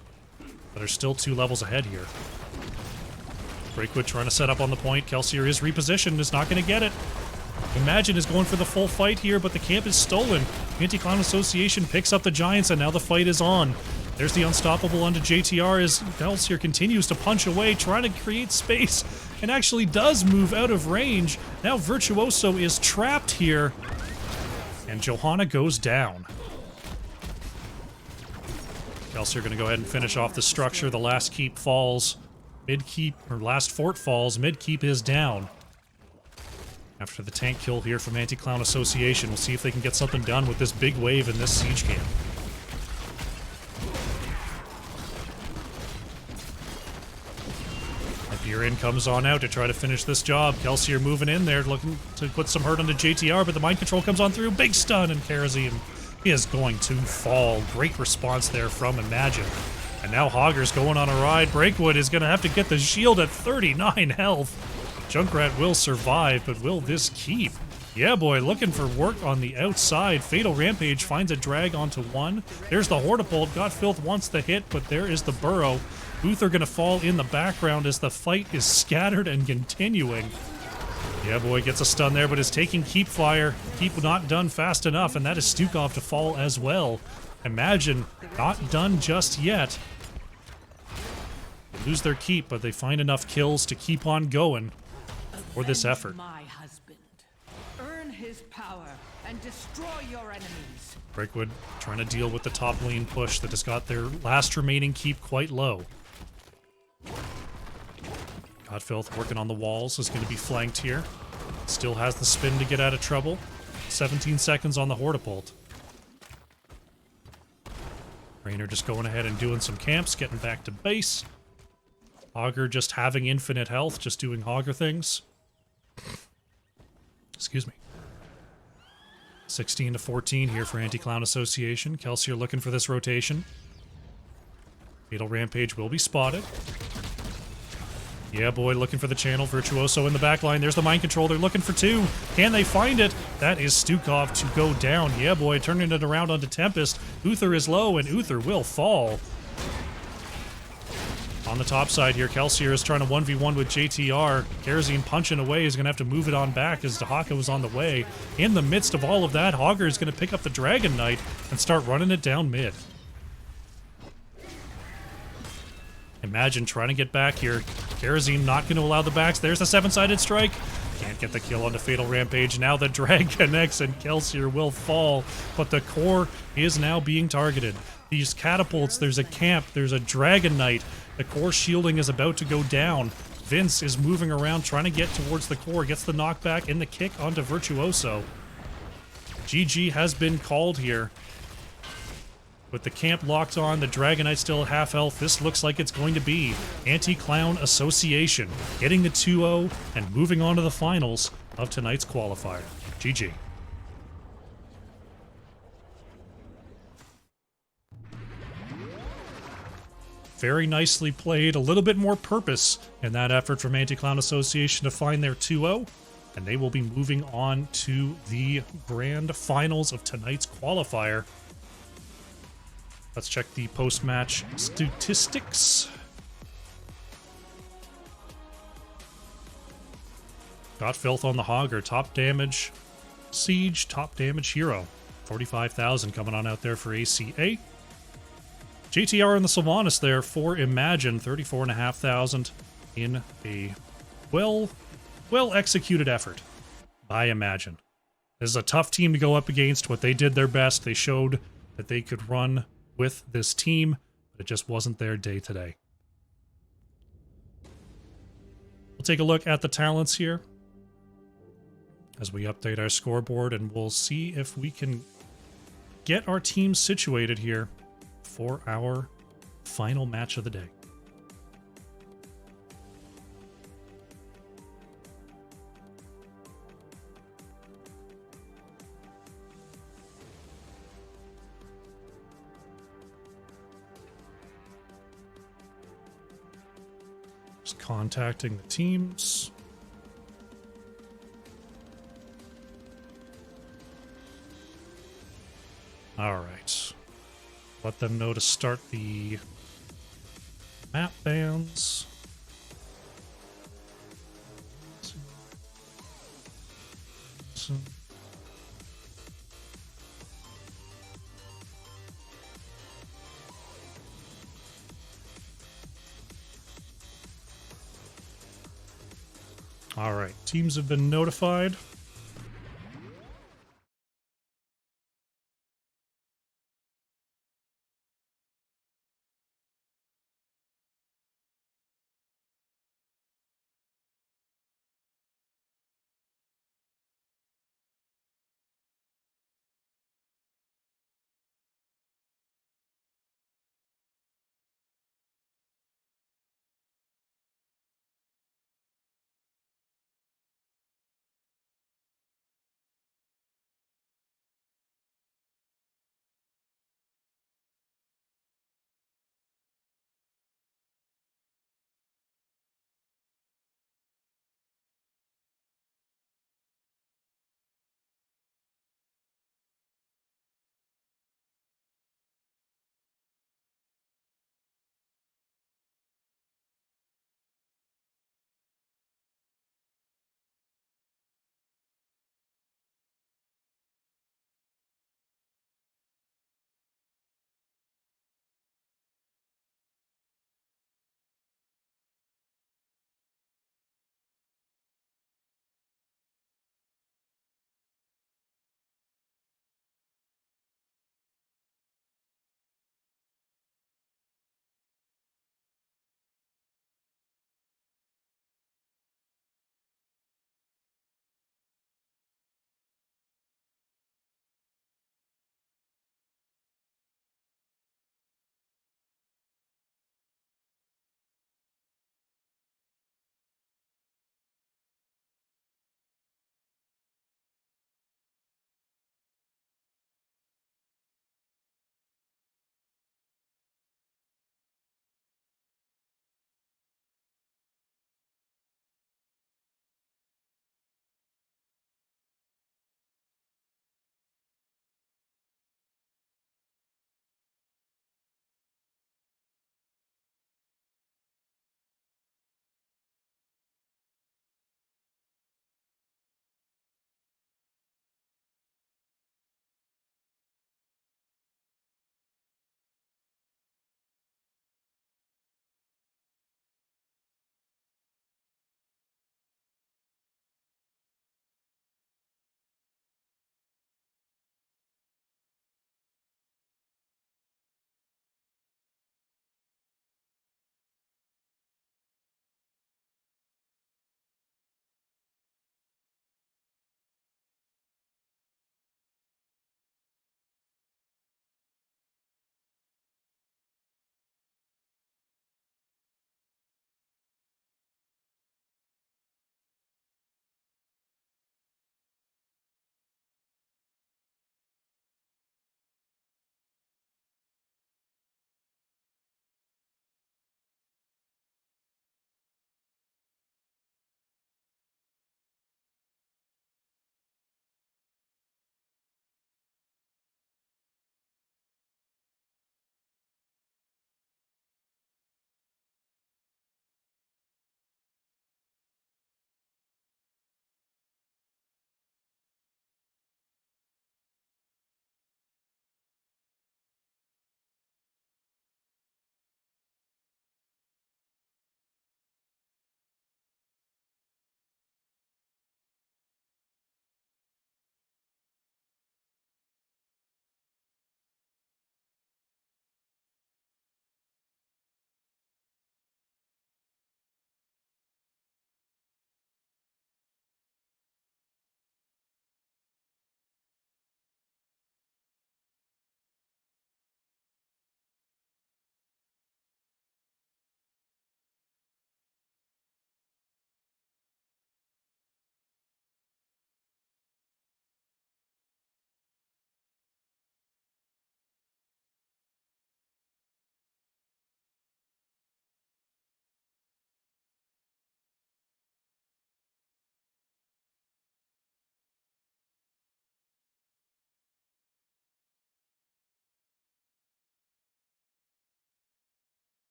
but are still 2 levels ahead here. Breakwood trying to set up on the point. Kelsier is repositioned, is not going to get it. Imagine is going for the full fight here, but the camp is stolen. Anti-Clown Association picks up the Giants, and now the fight is on. There's the Unstoppable onto JTR as Kelsier continues to punch away, trying to create space, and actually does move out of range. Now Virtuoso is trapped here. And Johanna goes down. Kelsier going to go ahead and finish off the structure. The last keep falls. Mid-keep, or last fort falls. Mid-keep is down. After the tank kill here from Anti-Clown Association, we'll see if they can get something done with this big wave in this siege camp. Hyperion comes on out to try to finish this job. Kelsier moving in there, looking to put some hurt onto JTR, but the mind control comes on through. Big stun, and Karazim is going to fall. Great response there from Imagine. And now Hogger's going on a ride. Breakwood is going to have to get the shield at 39 health. Junkrat will survive, but will this keep? Yeah, boy, looking for work on the outside. Fatal Rampage finds a drag onto one. There's the Hortipult. Got Filth wants the hit, but there is the Burrow. Uther going to fall in the background as the fight is scattered and continuing. Yeah, boy, gets a stun there, but is taking keep fire. Keep not done fast enough, and that is Stukov to fall as well. Imagine, not done just yet. They lose their keep, but they find enough kills to keep on going for this effort. My husband. Earn his power and destroy your enemies. Breakwood trying to deal with the top lane push that has got their last remaining keep quite low. Godfilth working on the walls, is going to be flanked here. Still has the spin to get out of trouble. 17 seconds on the Hortipult. Raynor just going ahead and doing some camps, getting back to base. Hogger just having infinite health, just doing Hogger things. Excuse me. 16 to 14 here for Anti-Clown Association. Kelsier looking for this rotation. Fatal Rampage will be spotted. Yeah, boy, looking for the channel. Virtuoso in the back line. There's the mind control. They're looking for 2. Can they find it? That is Stukov to go down. Yeah, boy, turning it around onto Tempest. Uther is low, and Uther will fall. On the top side here, Kelsier is trying to 1v1 with JTR. Karazim punching away. Is going to have to move it on back as Dahaka was on the way. In the midst of all of that, Hogger is going to pick up the Dragon Knight and start running it down mid. Imagine trying to get back here. Karazim not going to allow the backs. There's the 7-sided strike. Can't get the kill onto Fatal Rampage. Now the drag connects and Kelsier will fall. But the core is now being targeted. These catapults, there's a camp, there's a Dragon Knight. The core shielding is about to go down. Vince is moving around trying to get towards the core. Gets the knockback and the kick onto Virtuoso. GG has been called here. With the camp locked on, the Dragon Knight still at half health, this looks like it's going to be Anti-Clown Association getting the 2-0 and moving on to the finals of tonight's qualifier. GG. Very nicely played, a little bit more purpose in that effort from Anti-Clown Association to find their 2-0, and they will be moving on to the grand finals of tonight's qualifier. Let's check the post-match statistics. Got Filth on the Hogger. Top damage Siege, top damage Hero. 45,000 coming on out there for ACA. JTR and the Sylvanas there for Imagine, 34,500 in a well executed effort by Imagine. This is a tough team to go up against, but they did their best. They showed that they could run with this team, but it just wasn't their day today. We'll take a look at the talents here as we update our scoreboard, and we'll see if we can get our team situated here for our final match of the day. Just contacting the teams. All right. Let them know to start the map bans. All right, teams have been notified.